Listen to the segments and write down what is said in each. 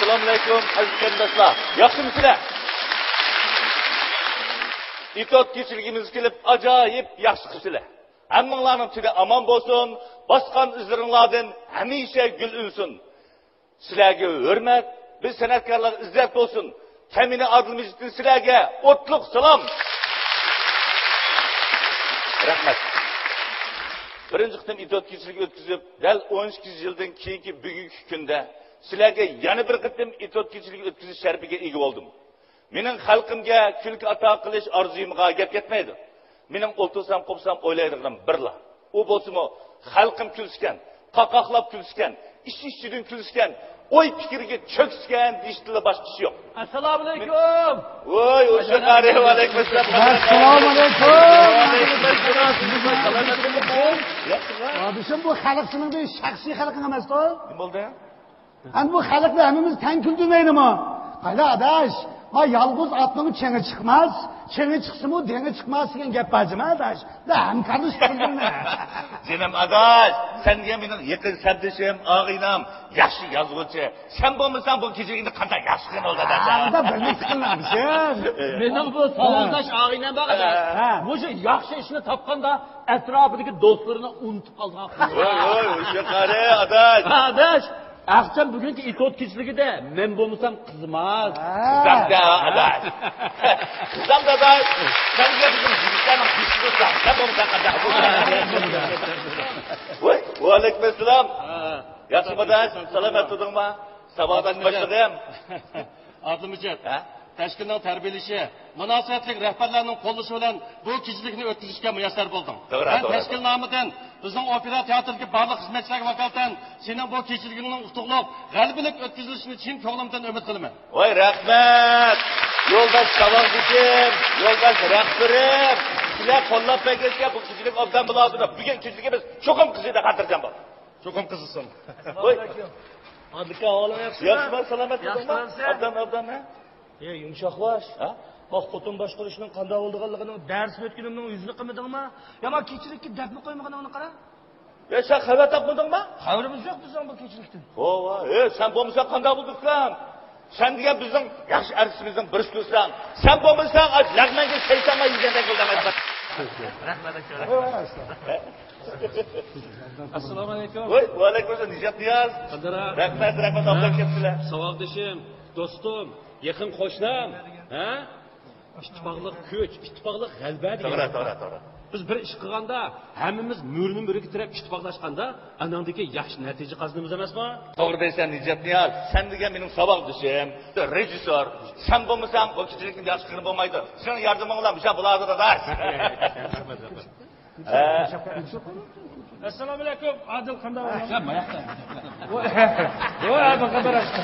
Assalomu alaykum aziz qarindoshlar. Yaxshimisizlar? İtot keçirgimiz kelib ajoyib yaxshi qilsizlar. Hammanglarning ichida amon bo'lsin, bosgan izlaringlardan hamisha gul unsin. Sizlarga hurmat, biz san'atkorlar izzat bo'lsin. Kamina adilmizdan sizlarga o'tliq salom. Rahmat. Birinchi qitim İtot keçirgi o'tkazib, dal 12 yildan keyingi bugungi kunda sizlarga yana bir qitim İtot keçirgi o'tkazish sharafiga ega bo'ldim. Mening xalqimga kulki ato qilish orzuyimga gap ketmaydi. Mening o'ltirsam, qo'psam o'ylaydiganim birla. U bo'lsa-mu xalqim kulsgan, qaqoqlab kulsgan, ish-ishchidan kulsgan, o'y fikriga cho'ksgan deyishdi boshqa ish yo'q. Assalomu alaykum. Voy, o'sha qari va alaykum assalom. Assalomu alaykum. Abishim bu xalq siningda shaxsiy xalqing emas-ku. Nima bo'ldi? Ana bu xalqni hammamiz tang kuldirmaydimi? Qayda adash? Ma yolg'iz otning chengi chiqmas, chengi chiqsa-mu dengi chiqmas degan gap bajima adash. Da hamkorlik qildingmi? Senim adash, senga mening yaqin sardishim, og'inam, yaxshi yozuvchi. Sen bo'lmasang bu kechagini qanday yaxshi qilgan oldi adash. Da bilmas qilmabsan. Mening bu savoldash og'inam bor adash. O'sha yaxshi ishni topganda atrofidagi do'stlarini unutib qolgan. Voy, o'sha qari adash. Adash, Aqcham bugungi İtot keçiligida men bo'lmasam qizmas. Qizamda adash. Qizamda adash. Senga bizim yigitlarning qizimisan. Sen bo'lmasang qanday bo'ladi? Voy, va alaykum assalom. Yaxshi adash, salomat edingmi? Saboqdan boshladim. Adlimijat. Tashkilning tarbiyalashi, munosabatli rahbarlarning qo'llashi bilan bu kechilikni o'tkazishga muyassar bo'ldim. Men tashkil nomidan bizning opera teatriga barliq xizmatchilarga vakolatan sening bu kechiligingning utuqliq, g'albilik o'tkazilishini chin ko'nglimdan umid qilaman. Voy, rahmat. Yo'ldosh savolg'im, yo'ldosh rahbarim. Sizlar qo'llab bergancha bu kechilik obdan bo'ladi. Bugun kechilikka biz cho'qim qizida xotirjam bo'l. Cho'qim qizisin. Voy, Adika olam yaxshi. yaxshimi, salomat edingmi? Obdan, ha? Yumshoqlash. Bak xotin boshqarishning qanday bo'lganligini dars o'tganimning yuzini qilmadingmi? Ya men kechilikka dafni qo'ymaganingni qara. Sen xabar topmadingmi? Xabarimiz yo'q bizning bu kechilikdan. Voy, sen bo'lmasang qanday bo'ldi-ku? Sen degan bizning yaxshi artistimizning birisi ko'rsan, sen bo'lmasang lag'manga shaytonga yegandek bo'ldaman. Rahmat aka. Assalomu alaykum. Voy, va alaykum assalom. Nijat Niyaz. Rahmat, obdan kelibsizlar. Savoldoshim, do'stim, yaqin qo'shnim, ha? İttifaqlıq kuch, ittifaqlıq g'alba degan. To'g'ri. Biz bir ish qilganda, hammamiz mo'rni mo'riga tirab ittifaqlashganda, anandagi yaxshi natija qazonamiz emasmi? To'g'ri deysan, Nijat Niyaz. Sen degan mening saboqdoshim, rejissor. Sen bo'lmasang bu kechilikni yaxshi qilib bo'lmaydi. Sen yordaming bilan o'sha bo'ladi dars. Assalomu alaykum. Adil qanday bo'lyapti? Sen mayaqda. Voy, Adil qanday bo'lyapti?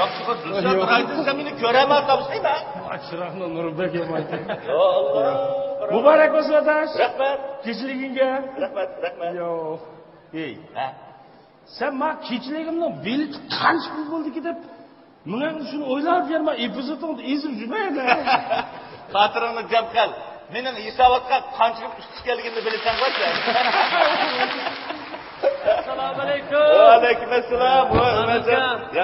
Yaxshi qilib, sen meni ko'raman topsaymi? Chiroqni Nurbek emaydi. Yo Alloh. Muborak bo'lsin adash. Rahmat. Kechiligingga. Rahmat. Yo'q. Ey, ha? Sen men kechiligimning bileti qancha pul bo'ldiki deb, men shuni o'ylab yurma, epizodni ezib yurmaydi. Xotiringni jam qil. Mening hisobotga qanchalik tushganligimni bilasan-ku. Assalomu alaykum. Va alaykum assalom.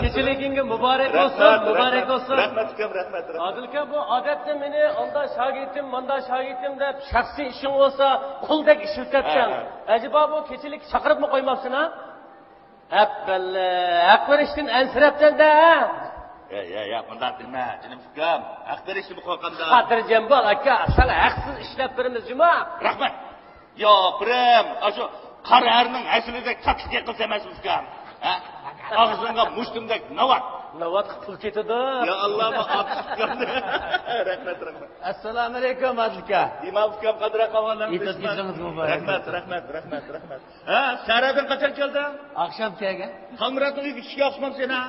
Kechiligingga muborak bo'lsin. Rahmat. Adilka, bu odatda meni onda shogirdim, manda shogirdim deb shaxsiy ishing bo'lsa, quldek ishlatgan. Ajiba bu kechilik chaqiribmi qo'ymabsan ha? Appalla, haq berishdan ansirabsan-da. Ya, bunday bilma, jinim ukam. Haq berishni qo'rqanda. Xotirjam bo'l aka, sal haqsiz ishlab beramiz, juma. Rahmat. Yo, birim, shu qararning aslida qattiq qilsa emas ukam. Ha? Og'zingga mushtumdek novat pul ketadi. Ya Alloh, otishgandi. Rahmat. Assalomu alaykum Adilka. Imom ukam qadra qavolan. Rahmat. Ha, Saradan qachon kelding? Akşam kelgan. Qamratning uyiga tushga oqshom sen ha?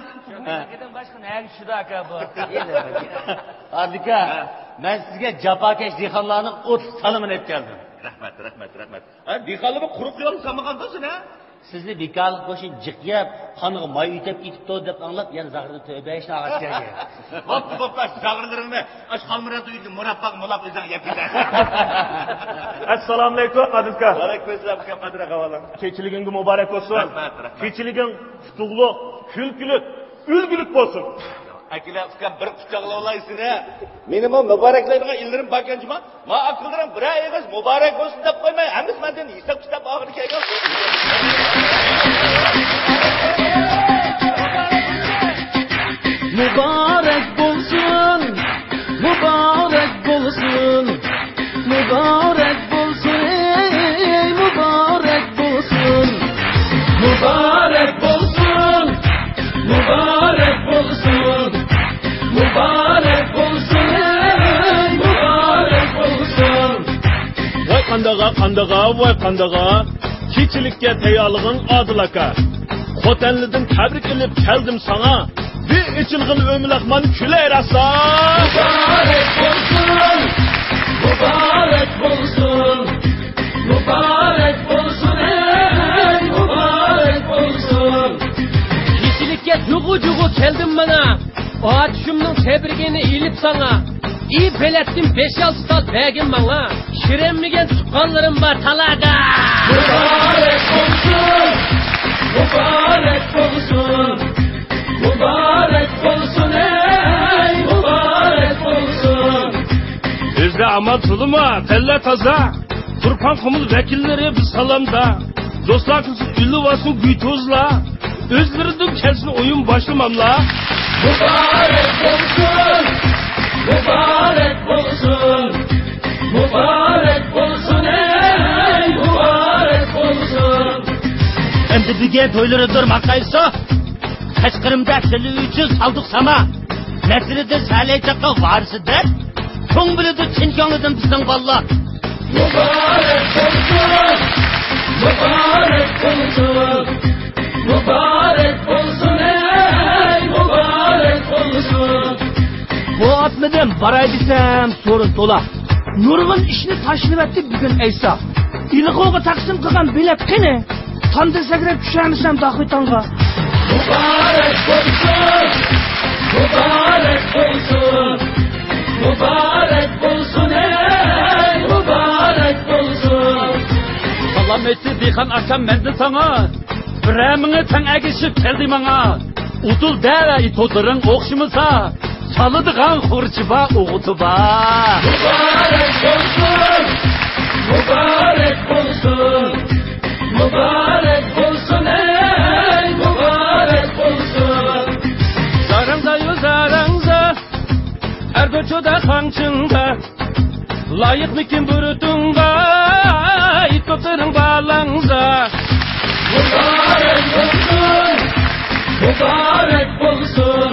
Kedan boshqa nagi tushdi aka bu. Adilka, men sizga jafokash dehqonlarning o't salimini aytib keldim. Rahmat. Ha, dehqonlarni quruq yo'l samagandasan ha? Sizni bekarlik boshing jiqyab, qoniga moy yutib ketibdi deb anglab, yana zag'irni tövbe ishni ag'atgan. Bo'pti, zag'irlaringni ash xalmiratu uyga murabbaq mulab o'zing yeb ketadi. Assalomu alaykum, Adilka. Va alaykum assalom, Qadra qavalam. Kechiliging muborak bo'lsin. Kechiliging qutuqli, kulkulik, ulgulik bo'lsin. Akilar ukam bir quchoqlab olaysiz-a. Meni bu muboraklaydigan illarim bakanchima. Ma aqldarim bir emas muborak bo'lsin deb qo'ymay, hammasi mendan hisob kitob oxiri kelgan. Mübarek bolsun, mübarek bolsun, mübarek bolsun, ey mübarek bolsun, mübarek bolsun, mübarek bolsun, mübarek bolsun, ey mübarek bolsun. Vay qandağa, kechilikka tayyorlig'ing Odil aka. Xotanlidan tabrik qilib keldim sana. Bir içilgin ömülakman küle rasa. Mübarek bolsun, mübarek bolsun, mübarek bolsun, ey mübarek bolsun. Kechilikka cuğu keldim bana. Atışımның tebrigini ilip sana. İyi belettim 5-6 tal begim bana. Şirenmigen çıkanlarım var talaga. Mübarek bolsun, mübarek bolsun. Mübarek bolsun, ey mübarek bolsun. Özde amal tuluma, telle taza. Turpan kumul vekilleri bir salamda. Dostlar kızı ülü vasın güytozla. Özlerinin kelsin oyun başlamamla. Mübarek bolsun, mübarek bolsun. Mübarek bolsun, ey mübarek bolsun. Endi bige to'ylari durmaqaysa, Kaçkırımda seni üçün saldık sama. Neslidir saleycakka varisidir. Ko'nglida chinkonlidan bizning valla. Mübarek olsun, mübarek olsun, mübarek olsun, ey mübarek olsun. Bu atmadan baray desem sorun tola. Nurg'un ishni tashlab etdi bugun Aysa. İlg'o'ga taqsim qilgan bilet qani? Tanda sakrab tushamisan Daxitanga. Mübarek olsun, mübarek olsun, mübarek olsun, ey mübarek olsun. Salam etsi Dixan akam mende sana. Biramini tang agishib keldi manga. Utul dara itotiring o'xshimasa. Salıdıgan xurchiba o'g'itiba. Mübarek olsun, mübarek olsun, mübarek olsun, ey mübarek olsun. Zarangda yuzarangda, ergochoda qanchingda, loyiqmikin burutunga, itotiring balangda. Mübarek olsun, mübarek olsun,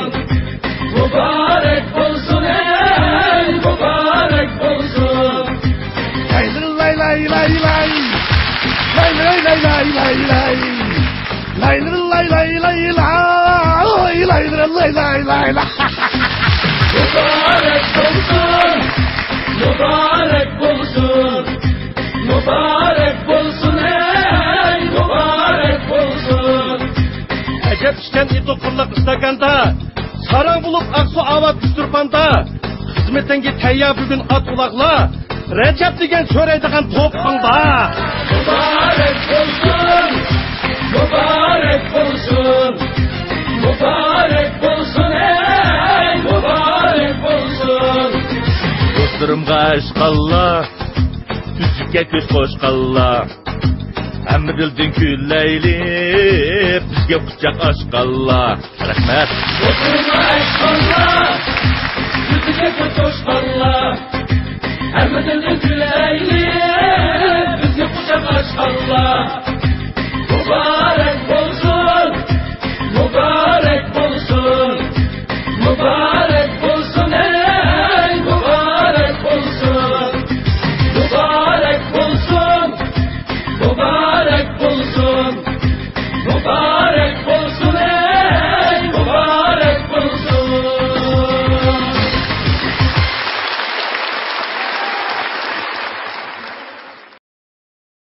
mübarek olsun, ey mübarek olsun. Lay lay lay lay lay. Lay lay lay lay lay lay. Lay lay lay lay lay. Lay lay lay lay lay. Mübarek olsun, mübarek olsun, mübarek olsun, ey mübarek olsun. Acep işken itokurluk istakanda, sarang bulup aksu avat küstürpanda, hizmetengi teyya bugün at ulakla, Recep degen söyleydiğen topkanda. Mübarek olsun, mübarek olsun, mübarek olsun, ey mübarek olsun. Dostlarımga aşkalla, tüzükке göz koşkalla, Hamma dilden külleyli, bizge kucak aşkalla. Rahmet. Dostlarımga aşkalla, tüzükke göz koşkalla, Hamma dilden külleyli, bizge kucak aşkalla. Mübarek